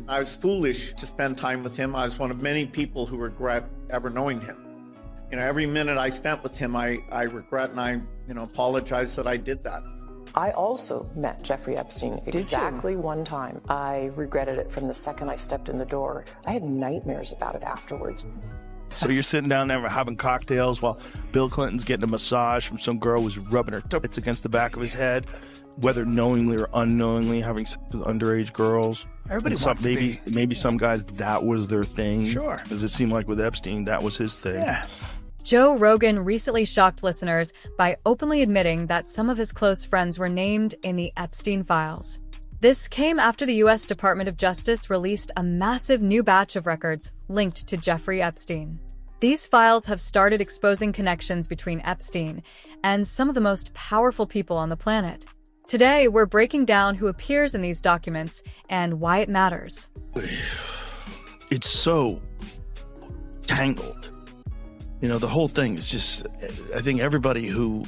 I was foolish to spend time with him. I was one of many people who regret ever knowing him. You know, every minute I spent with him, I regret, and I, apologize that I did that. I also met Jeffrey Epstein exactly one time. I regretted it from the second I stepped in the door. I had nightmares about it afterwards. So you're sitting down there having cocktails while Bill Clinton's getting a massage from some girl who's rubbing her tits against the back of his head, whether knowingly or unknowingly having sex with underage girls. Everybody wants to be. Maybe some guys, that was their thing. Sure. Does it seem like with Epstein, that was his thing? Yeah. Joe Rogan recently shocked listeners by openly admitting that some of his close friends were named in the Epstein files. This came after the U.S. Department of Justice released a massive new batch of records linked to Jeffrey Epstein. These files have started exposing connections between Epstein and some of the most powerful people on the planet. Today, we're breaking down who appears in these documents and why it matters. It's so tangled. The whole thing is just, I think everybody who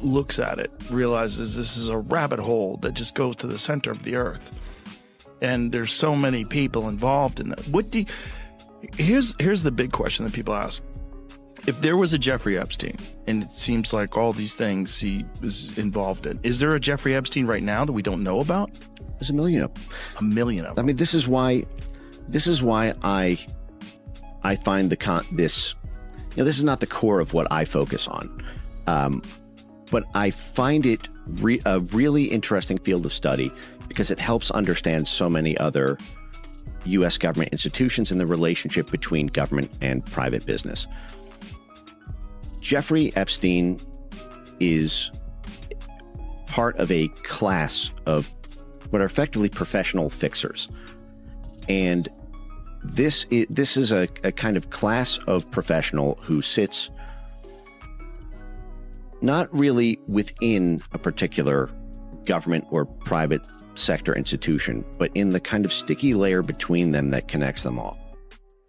looks at it realizes this is a rabbit hole that just goes to the center of the earth. And there's so many people involved in that. Here's the big question that people ask. If there was a Jeffrey Epstein, and it seems like all these things he was involved in, is there a Jeffrey Epstein right now that we don't know about? There's a million of them. A million of them. I mean, this is why I find this. This is not the core of what I focus on, but I find it a really interesting field of study because it helps understand so many other U.S. government institutions and the relationship between government and private business. Jeffrey Epstein is part of a class of what are effectively professional fixers, and this is a kind of class of professional who sits not really within a particular government or private sector institution, but in the kind of sticky layer between them that connects them all.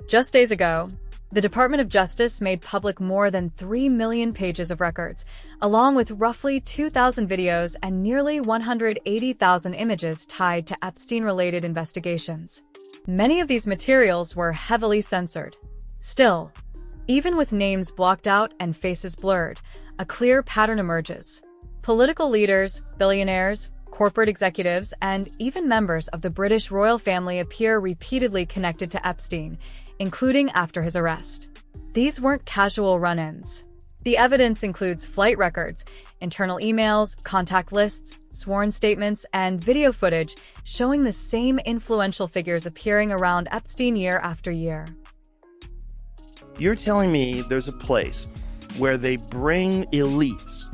Just days ago, the Department of Justice made public more than 3 million pages of records, along with roughly 2,000 videos and nearly 180,000 images tied to Epstein-related investigations. Many of these materials were heavily censored. Still, even with names blocked out and faces blurred, a clear pattern emerges. Political leaders, billionaires, corporate executives, and even members of the British royal family appear repeatedly connected to Epstein, including after his arrest. These weren't casual run-ins. The evidence includes flight records, internal emails, contact lists, sworn statements, and video footage showing the same influential figures appearing around Epstein year after year. You're telling me there's a place where they bring elites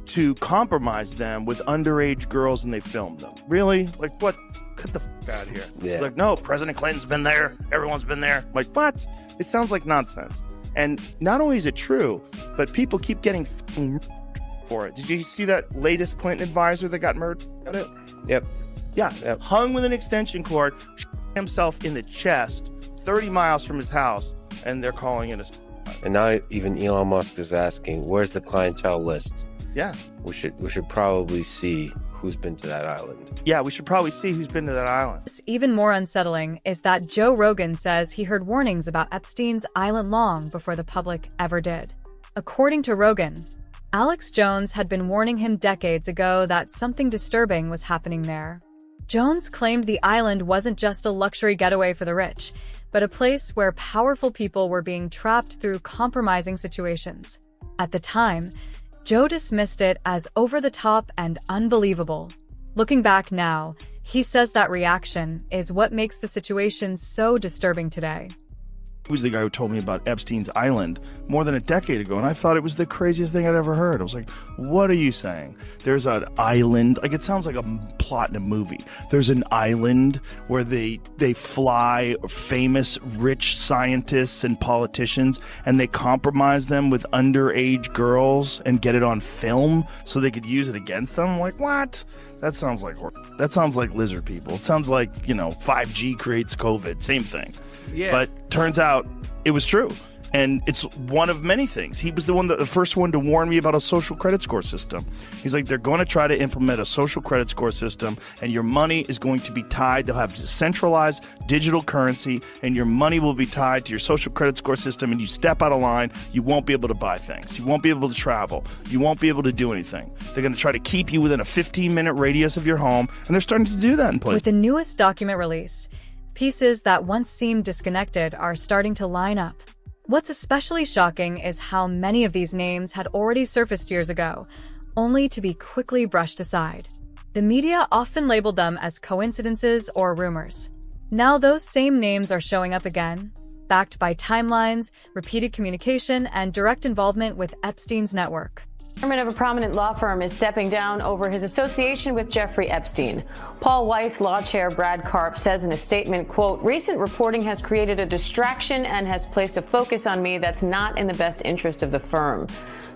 to compromise them with underage girls and they film them? Really? Like, what? Get the f*** out of here. Yeah. Like, no, President Clinton's been there. Everyone's been there. Like, what? It sounds like nonsense. And not only is it true, but people keep getting for it. Did you see that latest Clinton advisor that got murdered? Yep. Yeah. Yep. Hung with an extension cord, himself in the chest, 30 miles from his house, and they're calling it a... And now even Elon Musk is asking, where's the clientele list? Yeah. We should probably see who's been to that island. Yeah, we should probably see who's been to that island. Even more unsettling is that Joe Rogan says he heard warnings about Epstein's island long before the public ever did. According to Rogan, Alex Jones had been warning him decades ago that something disturbing was happening there. Jones claimed the island wasn't just a luxury getaway for the rich, but a place where powerful people were being trapped through compromising situations. At the time, Joe dismissed it as over-the-top and unbelievable. Looking back now, he says that reaction is what makes the situation so disturbing today. He was the guy who told me about Epstein's Island more than a decade ago, and I thought it was the craziest thing I'd ever heard. I was like, what are you saying? There's an island, like it sounds like a plot in a movie. There's an island where they fly famous rich scientists and politicians, and they compromise them with underage girls and get it on film so they could use it against them. I'm like, what? That sounds like lizard people. It sounds like, 5G creates COVID. Same thing. Yeah. But turns out it was true. And it's one of many things. He was the first one to warn me about a social credit score system. He's like, they're going to try to implement a social credit score system, and your money is going to be tied. They'll have centralized digital currency, and your money will be tied to your social credit score system, and you step out of line, you won't be able to buy things. You won't be able to travel. You won't be able to do anything. They're going to try to keep you within a 15-minute radius of your home, and they're starting to do that in places. With the newest document release, pieces that once seemed disconnected are starting to line up. What's especially shocking is how many of these names had already surfaced years ago, only to be quickly brushed aside. The media often labeled them as coincidences or rumors. Now those same names are showing up again, backed by timelines, repeated communication, and direct involvement with Epstein's network. Chairman of a prominent law firm is stepping down over his association with Jeffrey Epstein. Paul Weiss law chair Brad Karp says in a statement, quote, "Recent reporting has created a distraction and has placed a focus on me that's not in the best interest of the firm."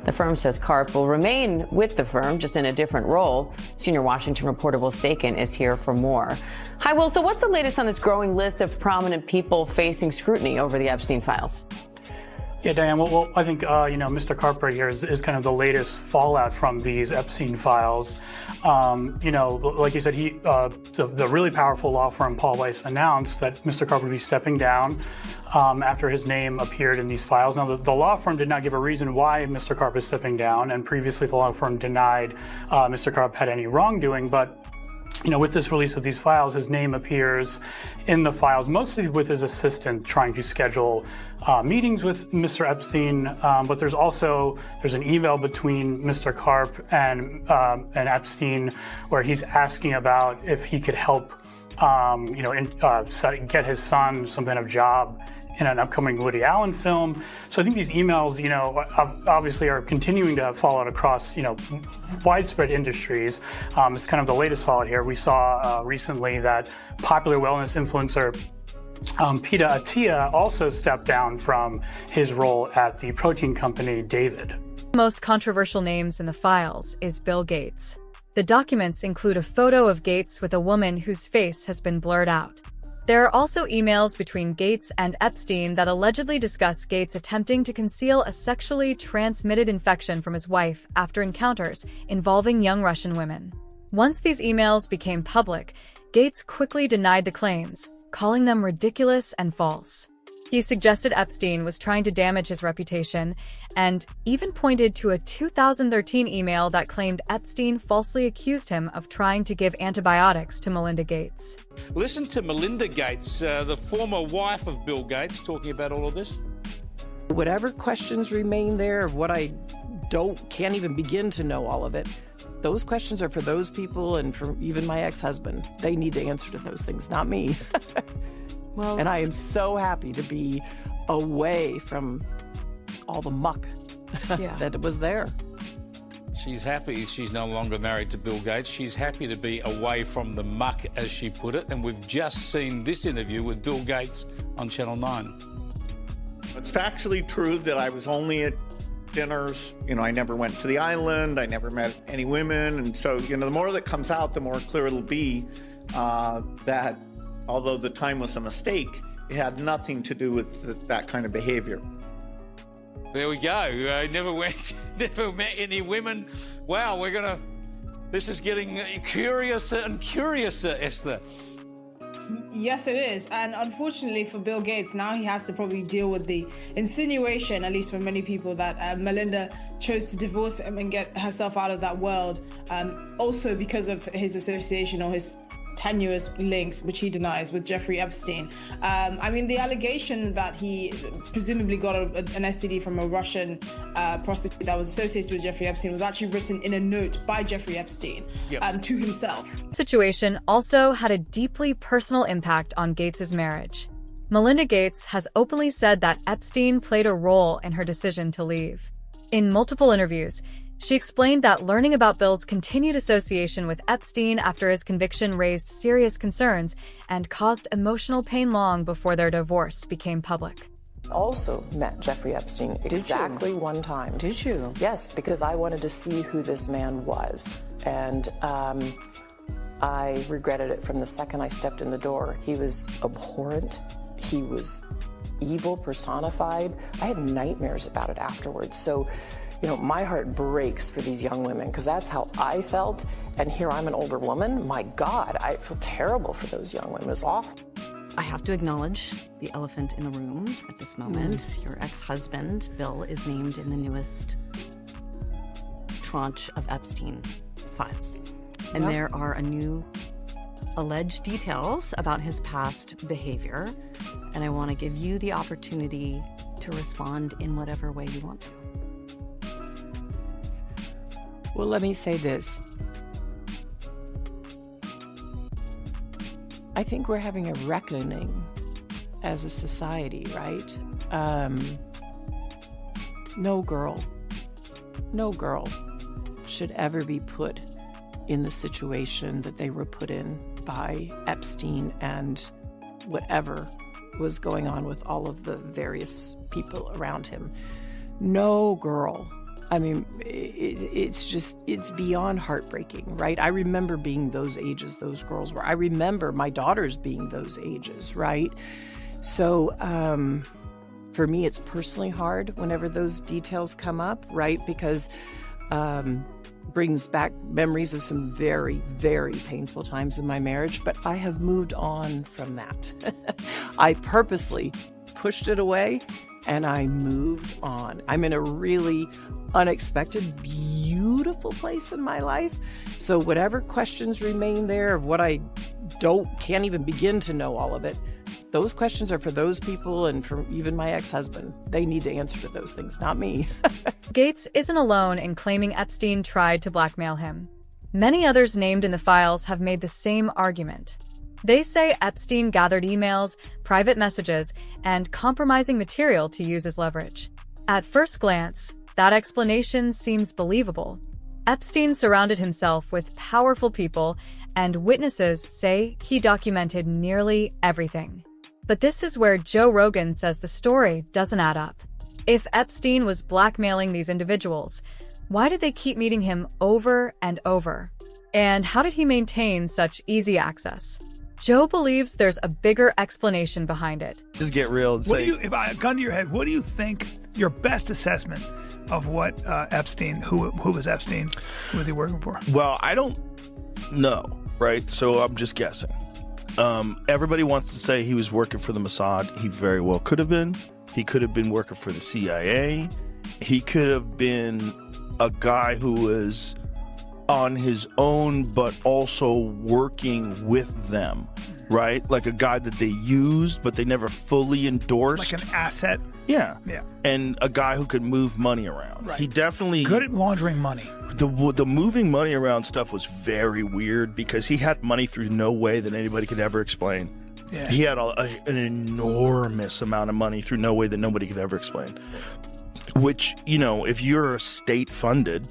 The firm says Karp will remain with the firm, just in a different role. Senior Washington reporter Will Staken is here for more. Hi, Will. So what's the latest on this growing list of prominent people facing scrutiny over the Epstein files? Yeah, Diane, well I think, Mr. Karp right here is kind of the latest fallout from these Epstein files. Like you said, the really powerful law firm Paul Weiss announced that Mr. Karp would be stepping down after his name appeared in these files. Now, the law firm did not give a reason why Mr. Karp is stepping down, and previously the law firm denied Mr. Karp had any wrongdoing, but with this release of these files, his name appears in the files, mostly with his assistant trying to schedule meetings with Mr. Epstein. But there's an email between Mr. Karp and Epstein where he's asking about if he could help, get his son some kind of job in an upcoming Woody Allen film. So I think these emails, obviously are continuing to have fallout across, widespread industries. It's kind of the latest fallout here. We saw recently that popular wellness influencer Peta Attia also stepped down from his role at the protein company David. The most controversial names in the files is Bill Gates. The documents include a photo of Gates with a woman whose face has been blurred out. There are also emails between Gates and Epstein that allegedly discuss Gates attempting to conceal a sexually transmitted infection from his wife after encounters involving young Russian women. Once these emails became public, Gates quickly denied the claims, calling them ridiculous and false. He suggested Epstein was trying to damage his reputation and even pointed to a 2013 email that claimed Epstein falsely accused him of trying to give antibiotics to Melinda Gates. Listen to Melinda Gates, the former wife of Bill Gates, talking about all of this. Whatever questions remain there of what I can't even begin to know all of it, those questions are for those people and for even my ex-husband. They need to answer to those things, not me. Well, and I am so happy to be away from all the muck that was there. She's happy she's no longer married to Bill Gates. She's happy to be away from the muck, as she put it. And we've just seen this interview with Bill Gates on Channel 9. It's factually true that I was only at dinners. I never went to the island. I never met any women. And so, the more that comes out, the more clear it'll be that although the time was a mistake, it had nothing to do with that kind of behavior. There we go. I never met any women. Wow, this is getting curiouser and curiouser, Esther. Yes, it is. And unfortunately for Bill Gates, now he has to probably deal with the insinuation, at least for many people, that Melinda chose to divorce him and get herself out of that world. Also because of his association or his tenuous links, which he denies, with Jeffrey Epstein. The allegation that he presumably got an STD from a Russian prostitute that was associated with Jeffrey Epstein was actually written in a note by Jeffrey Epstein to himself. The situation also had a deeply personal impact on Gates' marriage. Melinda Gates has openly said that Epstein played a role in her decision to leave. In multiple interviews, she explained that learning about Bill's continued association with Epstein after his conviction raised serious concerns and caused emotional pain long before their divorce became public. Also met Jeffrey Epstein exactly one time. Did you? Yes, because I wanted to see who this man was. And I regretted it from the second I stepped in the door. He was abhorrent. he was evil personified. I had nightmares about it afterwards. So, my heart breaks for these young women because that's how I felt. And here I'm an older woman. My God, I feel terrible for those young women. It's awful. I have to acknowledge the elephant in the room at this moment. Your ex-husband, Bill, is named in the newest tranche of Epstein files. And there are new alleged details about his past behavior. And I want to give you the opportunity to respond in whatever way you want to. Well, let me say this. I think we're having a reckoning as a society, right? No girl should ever be put in the situation that they were put in by Epstein and whatever was going on with all of the various people around him. No girl. I mean, it's beyond heartbreaking, right? I remember being those ages those girls were. I remember my daughters being those ages, right? So for me, it's personally hard whenever those details come up, right? Because brings back memories of some very, very painful times in my marriage, but I have moved on from that. I purposely pushed it away and I moved on. I'm in a really unexpected, beautiful place in my life. So whatever questions remain there of what I can't even begin to know all of it, those questions are for those people and for even my ex-husband. They need to answer to those things, not me. Gates isn't alone in claiming Epstein tried to blackmail him. Many others named in the files have made the same argument. They say Epstein gathered emails, private messages, and compromising material to use as leverage. At first glance, that explanation seems believable. Epstein surrounded himself with powerful people, and witnesses say he documented nearly everything. But this is where Joe Rogan says the story doesn't add up. If Epstein was blackmailing these individuals, why did they keep meeting him over and over? And how did he maintain such easy access? Joe believes there's a bigger explanation behind it. Just get real and say, if I gun to your head, what do you think your best assessment of what Epstein, who was Epstein, who was he working for? Well, I don't know, right? So I'm just guessing. Everybody wants to say he was working for the Mossad. He very well could have been. He could have been working for the CIA. He could have been a guy who was on his own, but also working with them, right? Like a guy that they used, but they never fully endorsed. Like an asset? Yeah. Yeah. And a guy who could move money around. Right. He definitely... Good at laundering money. The moving money around stuff was very weird because he had money through no way that anybody could ever explain. Yeah. He had an enormous amount of money through no way that nobody could ever explain. Which, if you're state-funded,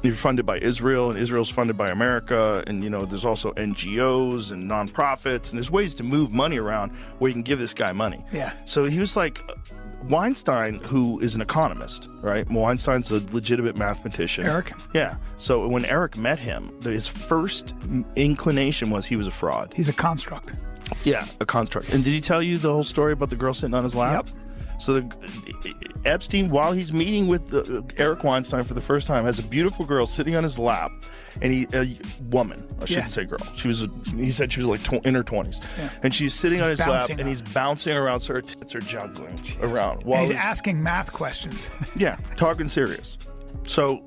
you're funded by Israel, and Israel's funded by America, and, there's also NGOs and nonprofits, and there's ways to move money around where you can give this guy money. Yeah. So he was like... Weinstein, who is an economist, right? Weinstein's a legitimate mathematician. Eric? Yeah. So when Eric met him, his first inclination was he was a fraud. He's a construct. Yeah, a construct. And did he tell you the whole story about the girl sitting on his lap? Yep. So Epstein, while he's meeting with Eric Weinstein for the first time, has a beautiful girl sitting on his lap, and a woman, I shouldn't say girl. He said she was like in her 20s, and she's sitting on his lap, and he's bouncing around, so her tits are juggling around while he's asking math questions. Yeah, talking serious. So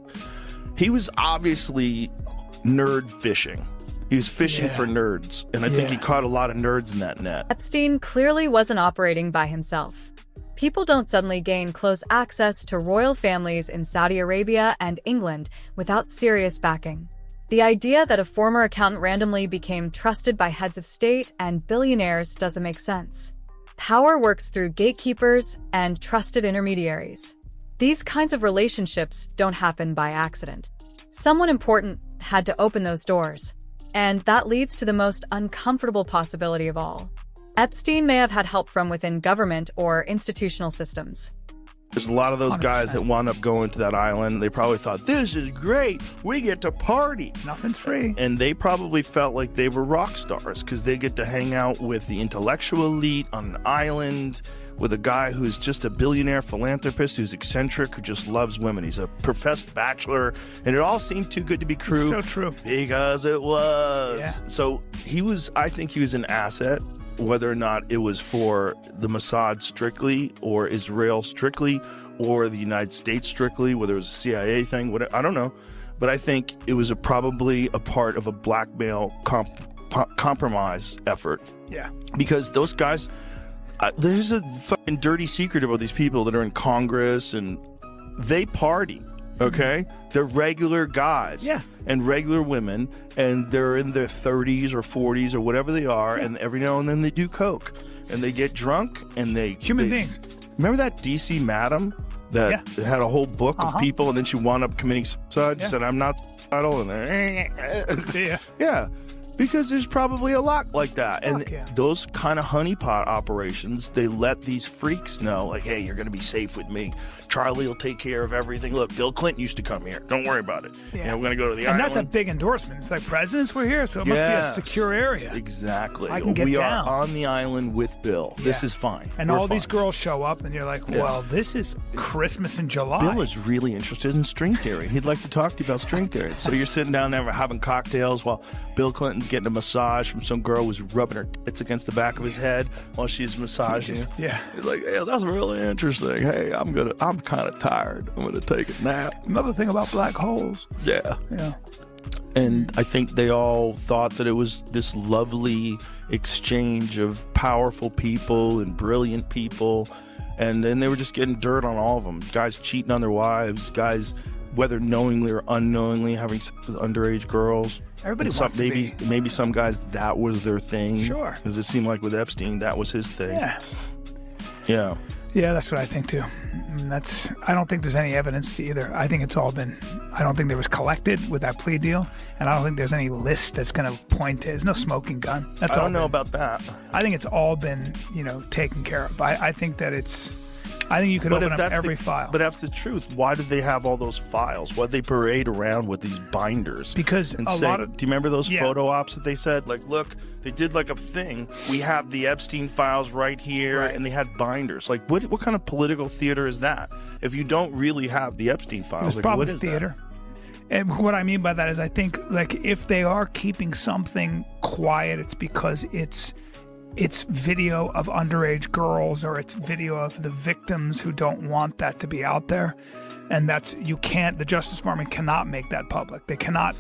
he was obviously nerd fishing. He was fishing for nerds, and I think he caught a lot of nerds in that net. Epstein clearly wasn't operating by himself. People don't suddenly gain close access to royal families in Saudi Arabia and England without serious backing. The idea that a former accountant randomly became trusted by heads of state and billionaires doesn't make sense. Power works through gatekeepers and trusted intermediaries. These kinds of relationships don't happen by accident. Someone important had to open those doors. And that leads to the most uncomfortable possibility of all. Epstein may have had help from within government or institutional systems. There's a lot of those guys 100%. that wound up going to that island. They probably thought, this is great. We get to party. Nothing's free. And they probably felt like they were rock stars because they get to hang out with the intellectual elite on an island with a guy who's just a billionaire philanthropist who's eccentric, who just loves women. He's a professed bachelor, and it all seemed too good to be true. It's so true. Because it was. Yeah. So I think he was an asset, whether or not it was for the Mossad strictly or Israel strictly or the United States strictly, whether it was a CIA thing, whatever, I don't know. But I think it was probably a part of a blackmail compromise effort. Yeah. Because those guys, there's a fucking dirty secret about these people that are in Congress, and they party, okay? They're regular guys and regular women, and they're in their 30s or 40s or whatever they are, and every now and then they do coke, and they get drunk, and they... Human beings. Remember that D.C. madam that had a whole book of people, and then she wound up committing suicide? She said, I'm not suicidal, and See ya. yeah. Because there's probably a lot like that. And those kind of honeypot operations, they let these freaks know, like, hey, you're going to be safe with me. Charlie will take care of everything. Look, Bill Clinton used to come here. Don't worry about it. Yeah. You know, we're going to go to the And island. that's a big endorsement. It's like presidents were here, so it must be a secure area. Exactly. I can get we down. are on the island with Bill. This is fine. And We're all these fine. girls show up, and you're like, well, this is Christmas in July. Bill is really interested in string theory. He'd like to talk to you about string theory. So you're sitting down there having cocktails while Bill Clinton's getting a massage from some girl who's rubbing her tits against the back of his head while she's massaging him. Yeah. He's like, hey, that's really interesting. Hey, I'm kind of tired. I'm gonna take a nap. Another thing about black holes. Yeah. Yeah. And I think they all thought that it was this lovely exchange of powerful people and brilliant people. And then they were just getting dirt on all of them. Guys cheating on their wives, guys, whether knowingly or unknowingly, having sex with underage girls. Everybody And wants to be. Maybe some guys, that was their thing. Sure. Because it seemed like with Epstein, that was his thing. Yeah. Yeah. Yeah, that's what I think too. I don't think there's any evidence to either. I think it's all been, I don't think there was collected with that plea deal, and I don't think there's any list that's going to point to, there's no smoking gun. That's I all don't know been- about that. I think it's all been, taken care of. I think that I think you could open up every file. But that's the truth. Why did they have all those files? Why did they parade around with these binders? Because and a say, lot of- do you remember those Yeah. photo ops that they said? Like, look, they did like a thing. We have the Epstein files right here, and they had binders. Like, what kind of political theater is that? If you don't really have the Epstein files, It's like, probably what is theater. that? And what I mean by that is I think, like, if they are keeping something quiet, it's because it's video of underage girls, or it's video of the victims who don't want that to be out there. And the Justice Department cannot make that public. They cannot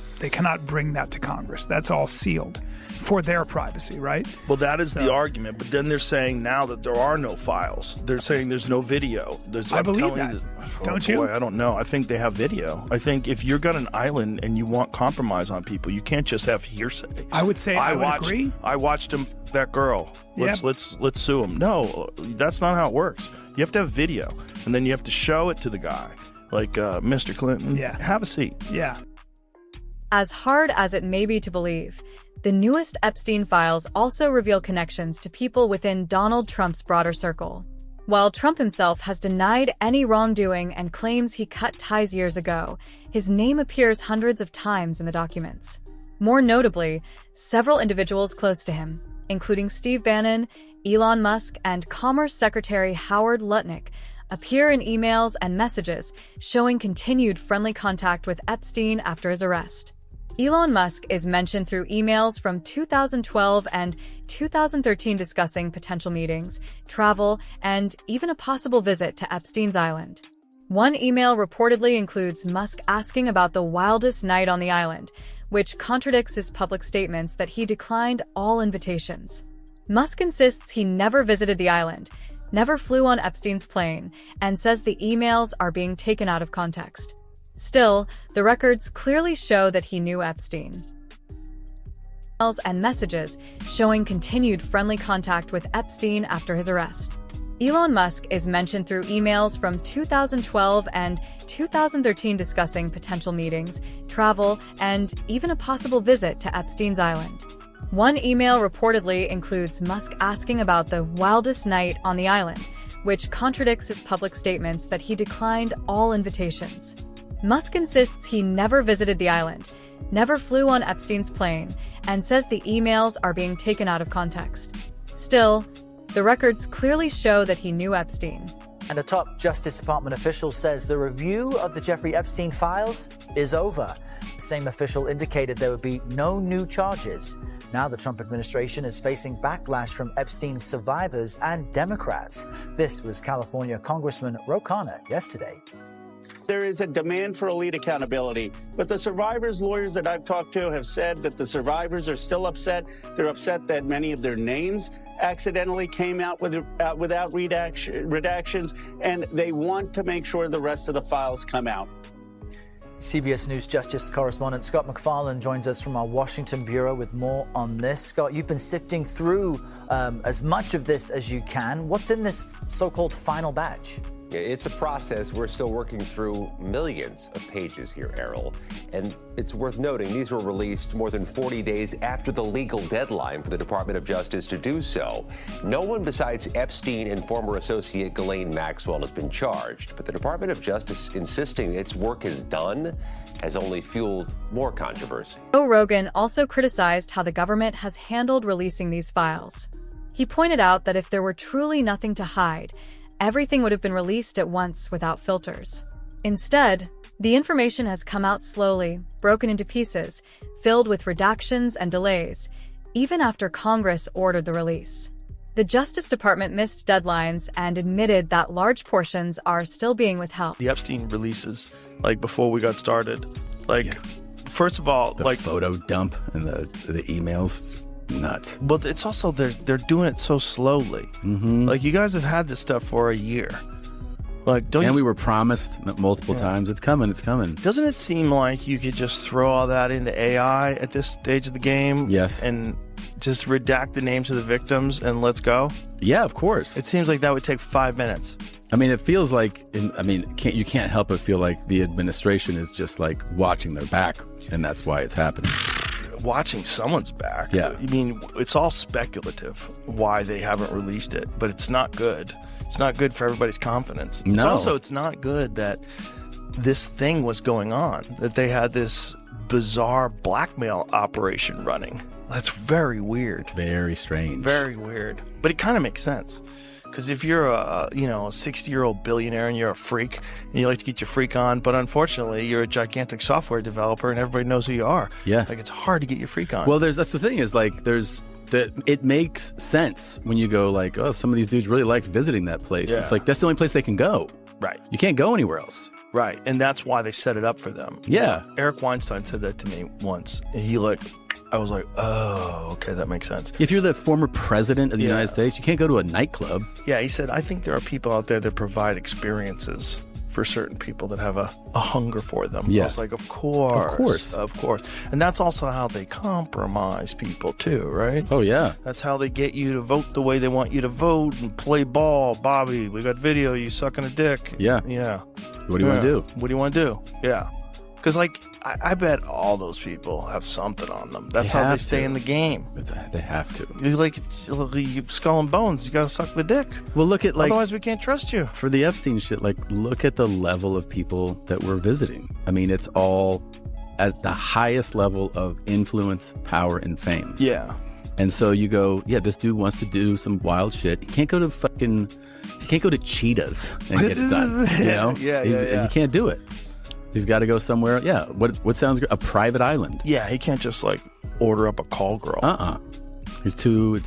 bring that to Congress. That's all sealed for their privacy, right? Well, that is the argument. But then they're saying now that there are no files. They're saying there's no video. I believe that. Don't you? Boy, I don't know. I think they have video. I think if you've got an island and you want compromise on people, you can't just have hearsay. I would say I would agree. I watched him that girl. Let's sue him. No, that's not how it works. You have to have video, and then you have to show it to the guy. Like, Mr. Clinton, have a seat. Yeah. As hard as it may be to believe, the newest Epstein files also reveal connections to people within Donald Trump's broader circle. While Trump himself has denied any wrongdoing and claims he cut ties years ago, his name appears hundreds of times in the documents. More notably, several individuals close to him, including Steve Bannon, Elon Musk, and Commerce Secretary Howard Lutnick, appear in emails and messages showing continued friendly contact with Epstein after his arrest. Elon Musk is mentioned through emails from 2012 and 2013 discussing potential meetings, travel, and even a possible visit to Epstein's island. One email reportedly includes Musk asking about the wildest night on the island, which contradicts his public statements that he declined all invitations. Musk insists he never visited the island, never flew on Epstein's plane, and says the emails are being taken out of context. Still, the records clearly show that he knew Epstein. Emails and messages showing continued friendly contact with Epstein after his arrest. Elon Musk is mentioned through emails from 2012 and 2013 discussing potential meetings, travel, and even a possible visit to Epstein's island. One email reportedly includes Musk asking about the wildest night on the island, which contradicts his public statements that he declined all invitations. Musk insists he never visited the island, never flew on Epstein's plane, and says the emails are being taken out of context. Still, the records clearly show that he knew Epstein. And a top Justice Department official says the review of the Jeffrey Epstein files is over. The same official indicated there would be no new charges. Now the Trump administration is facing backlash from Epstein survivors and Democrats. This was California Congressman Rogan yesterday. There is a demand for elite accountability, but the survivors' lawyers that I've talked to have said that the survivors are still upset. They're upset that many of their names accidentally came out without redactions, and they want to make sure the rest of the files come out. CBS News Justice correspondent Scott MacFarlane joins us from our Washington bureau with more on this. Scott, you've been sifting through as much of this as you can. What's in this so-called final batch? It's a process. We're still working through millions of pages here, Errol. And it's worth noting these were released more than 40 days after the legal deadline for the Department of Justice to do so. No one besides Epstein and former associate Ghislaine Maxwell has been charged, but the Department of Justice insisting its work is done has only fueled more controversy. Joe Rogan also criticized how the government has handled releasing these files. He pointed out that if there were truly nothing to hide, everything would have been released at once without filters. Instead, the information has come out slowly, broken into pieces, filled with redactions and delays, even after Congress ordered the release. The Justice Department missed deadlines and admitted that large portions are still being withheld. The Epstein releases, like before we got started, first of all, the photo dump and the emails. Nuts. But it's also they're doing it so slowly. Mm-hmm. Like, you guys have had this stuff for a year. We were promised multiple times, it's coming. Doesn't it seem like you could just throw all that into AI at this stage of the game? Yes. And just redact the names of the victims and let's go? Yeah, of course. It seems like that would take 5 minutes. I mean, it feels like, you can't help but feel like the administration is just like watching their back, and that's why it's happening. Watching someone's back. Yeah. I mean, it's all speculative why they haven't released it, but it's not good. It's not good for everybody's confidence. No. It's not good that this thing was going on, that they had this bizarre blackmail operation running. That's very weird. Very strange. Very weird. But it kind of makes sense. Because if you're a 60-year-old billionaire and you're a freak and you like to get your freak on, but unfortunately you're a gigantic software developer and everybody knows who you are. Yeah. Like, it's hard to get your freak on. Well, that's the thing is it makes sense when you go like, oh, some of these dudes really liked visiting that place. Yeah. It's like, that's the only place they can go. Right. You can't go anywhere else. Right. And that's why they set it up for them. Yeah. Eric Weinstein said that to me once. And I was like, oh, okay, that makes sense. If you're the former president of the United States, you can't go to a nightclub. Yeah, he said, I think there are people out there that provide experiences for certain people that have a hunger for them. Yeah. I was like, of course. And that's also how they compromise people too, right? Oh, yeah. That's how they get you to vote the way they want you to vote and play ball. Bobby, we got video, you sucking a dick. Yeah. Yeah. What do you want to do? What do you want to do? Yeah. Because, I bet all those people have something on them. That's how they stay in the game. They have to. It's like skull and bones. You got to suck the dick. Well, look at otherwise we can't trust you. For the Epstein shit, look at the level of people that we're visiting. I mean, it's all at the highest level of influence, power, and fame. Yeah. And so you go, yeah, this dude wants to do some wild shit. He can't go to Cheetahs and get it done. You know? Yeah. He can't do it. He's got to go somewhere. Yeah. What sounds good? A private island. Yeah. He can't just order up a call girl. It's too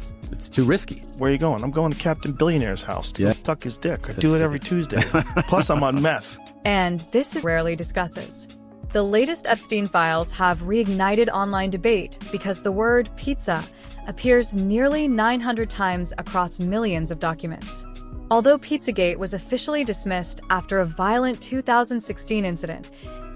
risky. Where are you going? I'm going to Captain Billionaire's house to suck his dick. I do it every Tuesday. Plus, I'm on meth. And this is rarely discusses. The latest Epstein files have reignited online debate because the word pizza appears nearly 900 times across millions of documents. Although Pizzagate was officially dismissed after a violent 2016 incident,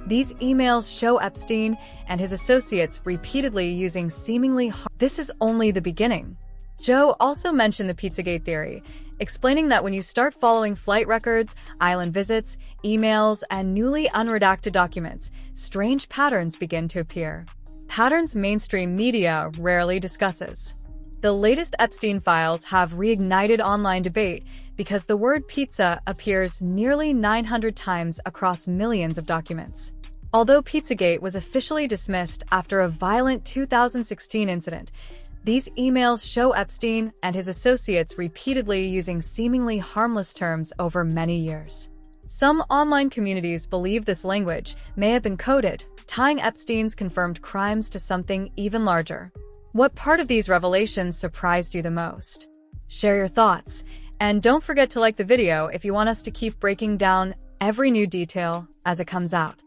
these emails show Epstein and his associates repeatedly using seemingly This is only the beginning. Joe also mentioned the Pizzagate theory, explaining that when you start following flight records, island visits, emails, and newly unredacted documents, strange patterns begin to appear. patterns mainstream media rarely discusses. The latest Epstein files have reignited online debate because the word pizza appears nearly 900 times across millions of documents. Although Pizzagate was officially dismissed after a violent 2016 incident, these emails show Epstein and his associates repeatedly using seemingly harmless terms over many years. Some online communities believe this language may have been coded, tying Epstein's confirmed crimes to something even larger. What part of these revelations surprised you the most? Share your thoughts, and don't forget to like the video if you want us to keep breaking down every new detail as it comes out.